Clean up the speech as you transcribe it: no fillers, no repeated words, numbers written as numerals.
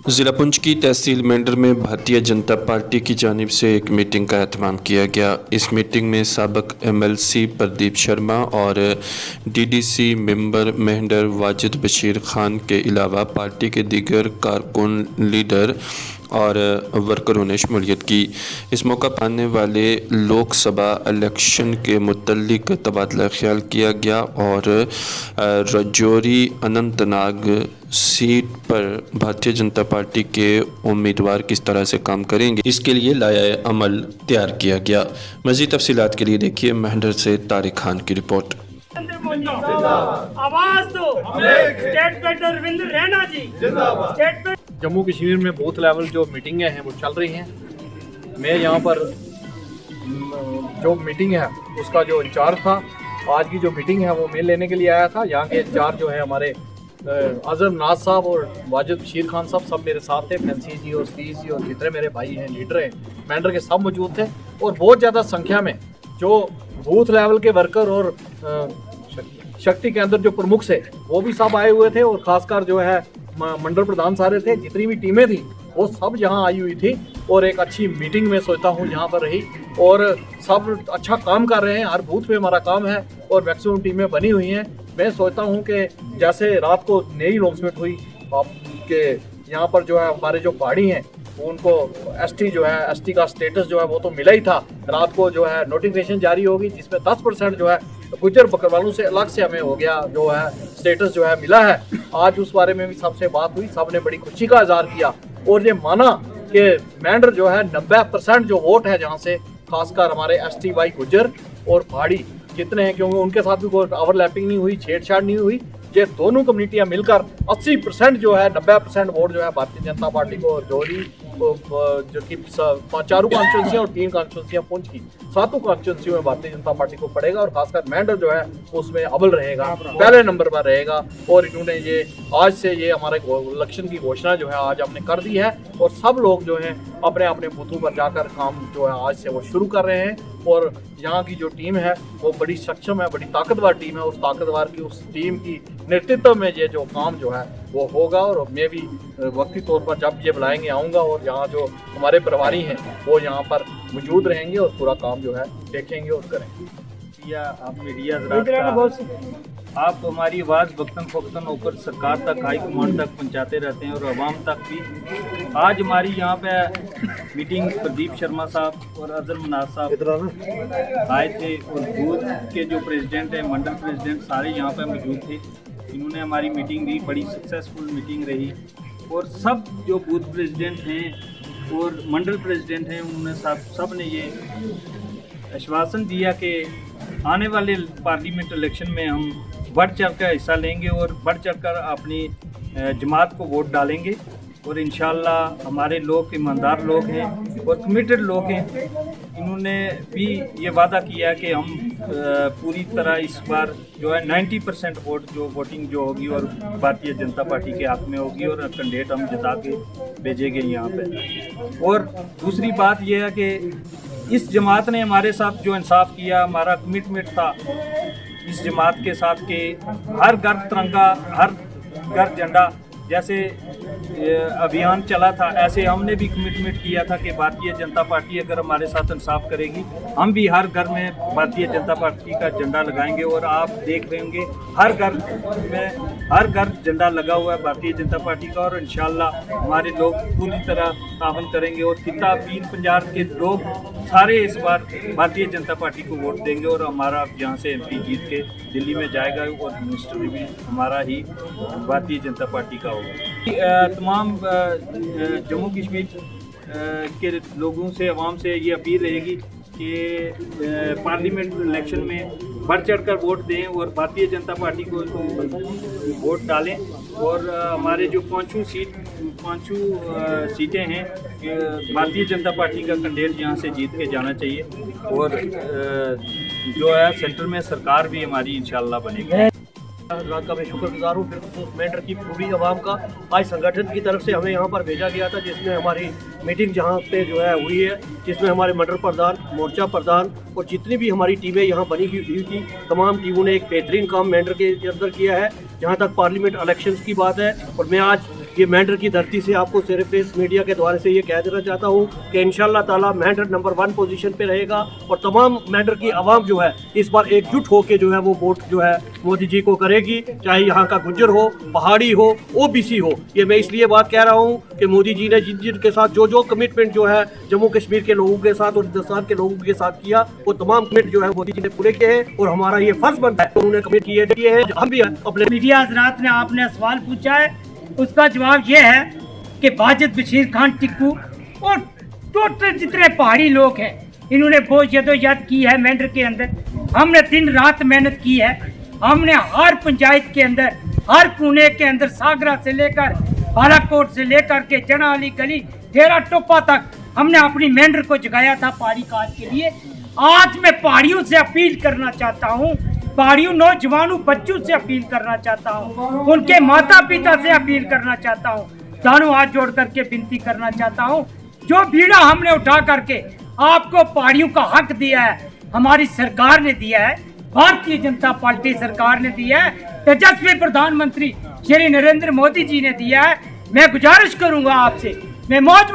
ज़िला पुंछ की तहसील मेंढर में भारतीय जनता पार्टी की जानिब से एक मीटिंग का एहतमाम किया गया। इस मीटिंग में साबिक़ MLC प्रदीप शर्मा और DDC मेंबर मेंढर वाजिद बशीर खान के अलावा पार्टी के दीगर कारकुन, लीडर और वर्करों ने शमूलियत की। इस मौका पर आने वाले लोकसभा इलेक्शन के मुतल्लिक तबादला ख्याल किया गया और राजौरी अनंतनाग सीट पर भारतीय जनता पार्टी के उम्मीदवार किस तरह से काम करेंगे, इसके लिए लाया अमल तैयार किया गया। मज़ीद तफसीलात के लिए देखिए मेंढर से तारिक खान की रिपोर्ट। आवाज दो, स्टेट पेटर रविंद्र रैना जी स्टेट। जम्मू कश्मीर में बूथ लेवल जो मीटिंगें हैं वो चल रही हैं। मैं यहाँ पर जो मीटिंग है उसका जो इंचार्ज था, आज की जो मीटिंग है वो मैं लेने के लिए आया था। यहाँ के इंचार्ज जो है हमारे अजम नाज साहब और वाजिद बशीर खान साहब सब मेरे साथ थे। फैंसी जी और सतीश जी और जितने मेरे भाई हैं, लीडर हैं मेंढर के, सब मौजूद थे। और बहुत ज़्यादा संख्या में जो बूथ लेवल के वर्कर और शक्ति के अंदर जो प्रमुख से वो भी सब आए हुए थे। और खासकर जो है मंडल प्रधान सारे थे, जितनी भी टीमें थी वो सब यहाँ आई हुई थी। और एक अच्छी मीटिंग में सोचता हूँ यहाँ पर रही और सब अच्छा काम कर रहे हैं। हर बूथ पे हमारा काम है और मैक्सिमम टीमें बनी हुई हैं। मैं सोचता हूँ कि जैसे रात को नई लॉन्चमेंट हुई आपके यहाँ पर जो है हमारे जो पहाड़ी हैं उनको ST जो है ST का स्टेटस जो है वो तो मिला ही था। रात को जो है नोटिफिकेशन जारी होगी जिसमें 10% जो है गुज्जर बकरवालों से अलग से हमें हो गया जो है स्टेटस जो है मिला है। आज उस बारे में भी सबसे बात हुई, सबने बड़ी खुशी का इजहार किया और ये माना कि मेंढर जो है 90% जो वोट है जहाँ से, खासकर हमारे ST गुज्जर और पहाड़ी जितने हैं, क्योंकि उनके साथ भी कोई ओवरलैपिंग नहीं हुई, छेड़छाड़ नहीं हुई। ये दोनों कम्युनिटियां मिलकर 80% जो है 90% वोट जो है भारतीय जनता पार्टी को जोड़ी जो कि चारों कॉन्स्टिट्यूंसियां और 3 कॉन्स्टिट्यूंसियां पुंछ की, 7 कॉन्स्टिट्यूंसी में भारतीय जनता पार्टी को पड़ेगा। और खासकर मेंढर जो है उसमें अव्वल रहेगा, पहले नंबर पर रहेगा। और इन्होंने ये आज से ये हमारे इलेक्शन की घोषणा जो है आज हमने कर दी है और सब लोग जो है अपने अपने बूथों पर जाकर काम जो है आज से वो शुरू कर रहे हैं। और यहाँ की जो टीम है वो बड़ी सक्षम है, बड़ी ताकतवर टीम है। उस ताकतवर की उस टीम की नेतृत्व में ये जो काम जो है वो होगा। और मैं भी वक्ती तौर पर जब ये बुलाएंगे आऊँगा और यहाँ जो हमारे प्रभारी हैं वो यहाँ पर मौजूद रहेंगे और पूरा काम जो है देखेंगे और करेंगे। आप मीडिया आप हमारी आवाज़ वक्तन फ़क्तन ऊपर सरकार तक, हाई कमांड तक पहुंचाते रहते हैं और आवाम तक भी। आज हमारी यहाँ पे मीटिंग प्रदीप शर्मा साहब और अजहर मनाज साहब आए थे और बूथ के जो प्रेसिडेंट हैं, मंडल प्रेसिडेंट सारे यहाँ पे मौजूद थे। इन्होंने हमारी मीटिंग दी, बड़ी सक्सेसफुल मीटिंग रही। और सब जो बूथ प्रेसिडेंट हैं और मंडल प्रेसिडेंट हैं उन्होंने सब ने ये आश्वासन दिया कि आने वाले पार्लियामेंट इलेक्शन में हम बढ़ चढ़ कर हिस्सा लेंगे और बढ़ चढ़ कर अपनी जमात को वोट डालेंगे। और इंशाल्लाह हमारे लोग ईमानदार लोग हैं और कमिटेड लोग हैं। इन्होंने भी ये वादा किया कि हम पूरी तरह इस बार जो है 90% वोट जो वोटिंग जो होगी और भारतीय जनता पार्टी के हक में होगी और कैंडिडेट हम जिता के भेजेंगे यहाँ पे। और दूसरी बात यह है कि इस जमात ने हमारे साथ जो इंसाफ किया, हमारा कमिटमेंट था इस जमात के साथ के हर घर तिरंगा, हर घर झंडा, जैसे अभियान चला था ऐसे हमने भी कमिटमेंट किया था कि भारतीय जनता पार्टी अगर हमारे साथ इंसाफ करेगी हम भी हर घर में भारतीय जनता पार्टी का झंडा लगाएंगे। और आप देख रहे होंगे हर घर में हर घर झंडा लगा हुआ है भारतीय जनता पार्टी का। और इंशाल्लाह हमारे लोग पूरी तरह तावन करेंगे और खिता पीर पंजाब के लोग सारे इस बार भारतीय जनता पार्टी को वोट देंगे और हमारा यहाँ से MP जीत के दिल्ली में जाएगा और मिनिस्टर भी हमारा ही भारतीय जनता पार्टी का होगा। तमाम जम्मू कश्मीर के लोगों से, आवाम से ये अपील रहेगी कि पार्लियामेंट इलेक्शन में बढ़ चढ़कर वोट दें और भारतीय जनता पार्टी को वोट डालें। और हमारे जो 5 सीटें हैं भारतीय जनता पार्टी का कैंडिडेट यहाँ से जीत के जाना चाहिए। और जो है सेंटर में सरकार भी हमारी इंशाल्लाह बनेगी। का मैं शुक्रगुजार हूँ फिर मेंढर की पूरी आवाम का। आज संगठन की तरफ से हमें यहाँ पर भेजा गया था जिसमें हमारी मीटिंग जहाँ पे जो है हुई है, जिसमें हमारे मंडल प्रधान, मोर्चा प्रधान और जितनी भी हमारी टीमें यहाँ बनी हुई थी, तमाम टीमों ने एक बेहतरीन काम मेंढर के अंदर किया है। जहाँ तक पार्लियामेंट इलेक्शंस की बात है और मैं आज ये मेंढर की धरती से आपको सिर्फ इस मीडिया के द्वारा से ये कह देना चाहता हूँ कि इंशाल्लाह ताला मेंढर नंबर 1 पोजीशन पे रहेगा और तमाम मेंढर की आवाम जो है इस बार एकजुट होकर जो है वो वोट जो है मोदी जी को करेगी, चाहे यहाँ का गुज्जर हो, पहाड़ी हो, ओबीसी हो। ये मैं इसलिए बात कह रहा हूँ कि मोदी जी ने जिन के साथ जो कमिटमेंट जो है जम्मू कश्मीर के लोगों के साथ और हिंदुस्तान के लोगों के साथ किया, वो तमाम कमिट जो है मोदी जी ने पूरे किए हैं और हमारा ये फर्ज बनता है उन्होंने कमिट किए हैं। हम भी अपने मीडिया हजरात ने आपने सवाल पूछा है, उसका जवाब ये है कि बाजिद बशीर खान टिक्कू और टोटल जितने पहाड़ी लोग हैं इन्होंने बहुत जदोजहद की है मेंढर के अंदर। हमने दिन रात मेहनत की है। हमने हर पंचायत के अंदर, हर कोने के अंदर, सागरा से लेकर बालाकोट से लेकर के जना अली गली, डेरा टोपा तक हमने अपनी मेंढर को जगाया था पहाड़ी काज के लिए। आज मैं पहाड़ियों से अपील करना चाहता हूँ, पहाड़ियों नौजवानों बच्चों से अपील करना चाहता हूँ, उनके माता पिता से अपील करना चाहता हूँ, दोनों हाथ जोड़ करके विनती करना चाहता हूँ। जो बीड़ा हमने उठा करके आपको पहाड़ियों का हक दिया है, हमारी सरकार ने दिया है, भारतीय जनता पार्टी सरकार ने दिया है, तेजस्वी प्रधानमंत्री श्री नरेंद्र मोदी जी ने दिया है। मैं गुजारिश करूंगा आपसे, मैं मौज